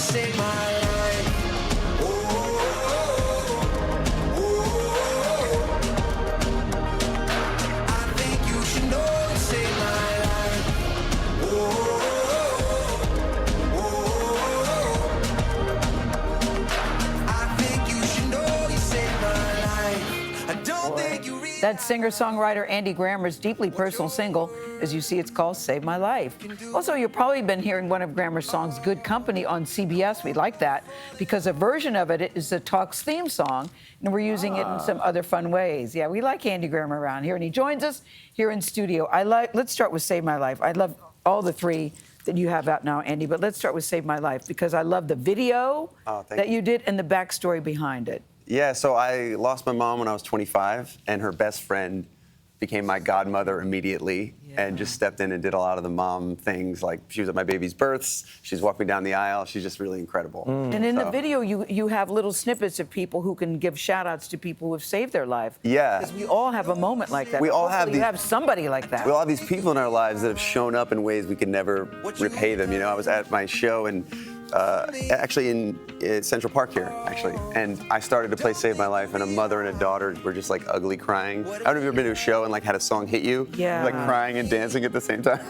saved my life. I think you should know you saved my life. I think you should know you saved my life. I don't think you realize. That's singer-songwriter Andy Grammer's deeply personal single. As you see, it's called Save My Life. Also, you've probably been hearing one of Grammer's songs, Good Company, on CBS. We like that because a version of it is the Talks theme song, and we're using it in some other fun ways. Yeah, we like Andy Grammer around here, and he joins us here in studio. Let's start with Save My Life. I love all the three that you have out now, Andy, but let's start with Save My Life because I love the video that you did and the backstory behind it. Yeah, so I lost my mom when I was 25, and her best friend became my godmother immediately and just stepped in and did a lot of the mom things. Like, she was at my baby's births, she's walked me down the aisle, she's just really incredible. And in the video, you have little snippets of people who can give shout-outs to people who have saved their life. Yeah. Because we all have a moment like that. We all have You have somebody like that. We all have these people in our lives that have shown up in ways we could never repay them. You know, I was at my show and actually in Central Park here, actually. And I started to play Save My Life, and a mother and a daughter were just like ugly crying. I don't know if you've ever been to a show and like had a song hit you, Yeah. like crying and dancing at the same time.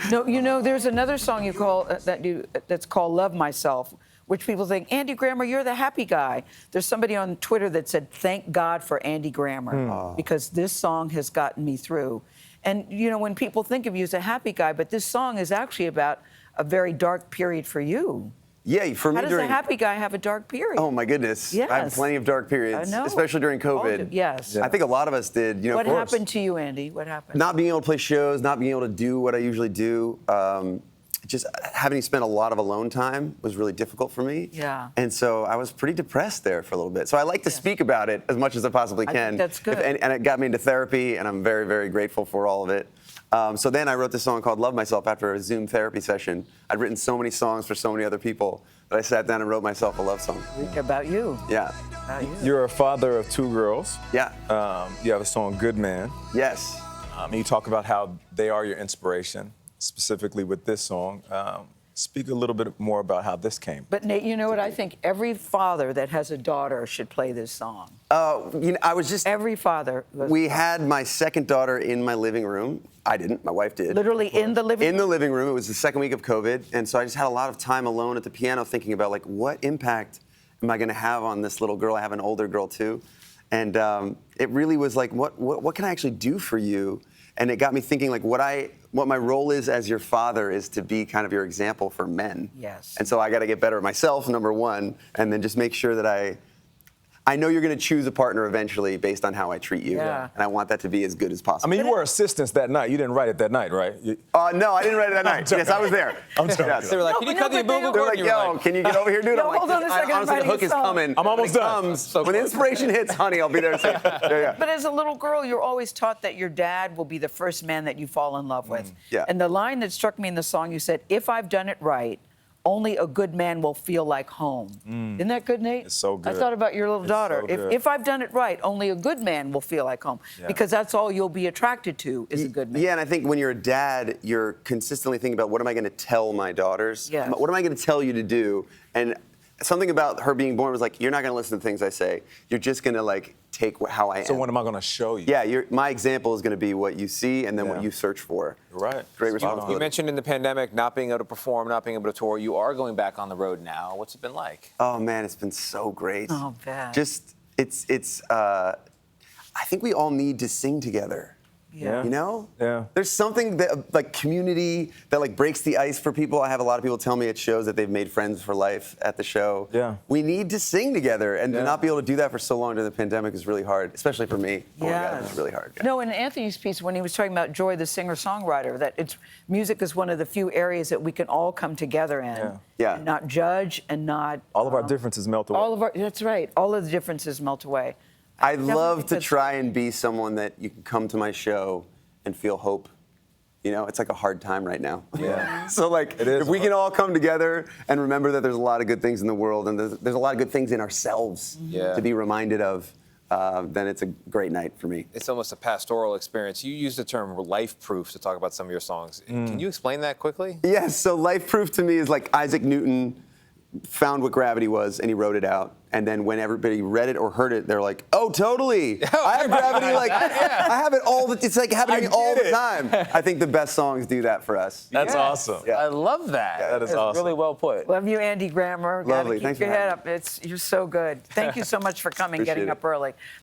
No, you know, there's another song you call that's called Love Myself, which people think, Andy Grammer, you're the happy guy. There's somebody on Twitter that said, thank God for Andy Grammer, because this song has gotten me through. And, you know, when people think of you as a happy guy, but this song is actually about a very dark period for you. Yeah, for me How does a happy guy have a dark period? Oh my goodness. Yes. I have plenty of dark periods, I know. especially during COVID. Yes. I think a lot of us did. You know, What of course. happened to you, Andy? What happened? Not being able to play shows, not being able to do what I usually do. Just having spent a lot of alone time was really difficult for me. Yeah. And so I was pretty depressed there for a little bit. So I like to speak about it as much as I possibly can. I think that's good. And it got me into therapy, and I'm very, very grateful for all of it. So then I wrote this song called Love Myself after a Zoom therapy session. I'd written so many songs for so many other people that I sat down and wrote myself a love song. About you. Yeah. About you. You're a father of 2 girls. Yeah. You have a song, Good Man. Yes. And you talk about how they are your inspiration, specifically with this song. Speak a little bit more about how this came. But Nate, you know what? I think every father that has a daughter should play this song. You know, I was just... Every father. We had my second daughter in my living room. I didn't, my wife did. Literally in the living room? In the living room. It was the second week of COVID. And so I just had a lot of time alone at the piano thinking about, like, what impact am I going to have on this little girl? I have an older girl, too. And it really was like, what can I actually do for you? And it got me thinking, like, what my role is as your father is to be kind of your example for men. Yes. And so I got to get better at myself, number one, and then just make sure that I know you're going to choose a partner eventually based on how I treat you. Yeah. And I want that to be as good as possible. I mean, you were assistants that night. You didn't write it that night, right? No, I didn't write it that night. Yes, I was there. I'm sorry. Yes. They were like, No, can you but cut no, the but they umbilical don't- They're cord? like, And you're yo, can you get over here, dude? Yo, I'm like, hold on a second, I'm honestly, the writing hook a is song. coming. I'm almost When it done. comes, when inspiration hits, honey, I'll be there to say, yeah. But as a little girl, you're always taught that your dad will be the first man that you fall in love with. Yeah. And the line that struck me in the song, you said, if I've done it right, only a good man will feel like home. Isn't that good, Nate? It's so good. I thought about your little It's daughter. so good. If I've done it right, only a good man will feel like home. Yeah. Because that's all you'll be attracted to is a good man. Yeah, and I think when you're a dad, you're consistently thinking about what am I going to tell my daughters? Yes. What am I going to tell you to do? And something about her being born was like, you're not going to listen to things I say. You're just going to like take how I am. So what am I going to show you? Yeah, my example is going to be what you see and then what you search for. You're right. Great Spot on. responsibility. You mentioned in the pandemic not being able to perform, not being able to tour. You are going back on the road now. What's it been like? Oh man, it's been so great. Oh, bad. Just I think we all need to sing together. Yeah. You know? Yeah. There's something that like community that like breaks the ice for people. I have a lot of people tell me at shows that they've made friends for life at the show. Yeah. We need to sing together, and to Yeah. not be able to do that for so long during the pandemic is really hard, especially for me. Oh my God, it's really hard. No, in Anthony's piece, when he was talking about Joy, the singer-songwriter, that music is one of the few areas that we can all come together in. Yeah. Yeah. And not judge and not... All of our differences melt away. That's right. All of the differences melt away. I'd Definitely love to because- try and be someone that you can come to my show and feel hope. You know, it's like a hard time right now. Yeah. So like, It is if we hard. can all come together and remember that there's a lot of good things in the world and there's a lot of good things in ourselves Yeah. to be reminded of, then it's a great night for me. It's almost a pastoral experience. You use the term life proof to talk about some of your songs. Can you explain that quickly? Yes, so life proof to me is like Isaac Newton found what gravity was and he wrote it out. And then when everybody read it or heard it, they're like, "Oh, totally! I have gravity like I have it all. It's like happening all the time." I think the best songs do that for us. That's awesome. Yeah. I love that. That is That's awesome. really well put. Love you, Andy Grammer. Gotta Lovely. keep Thanks your for head having up. You're so good. Thank you so much for coming, Appreciate getting it. up early.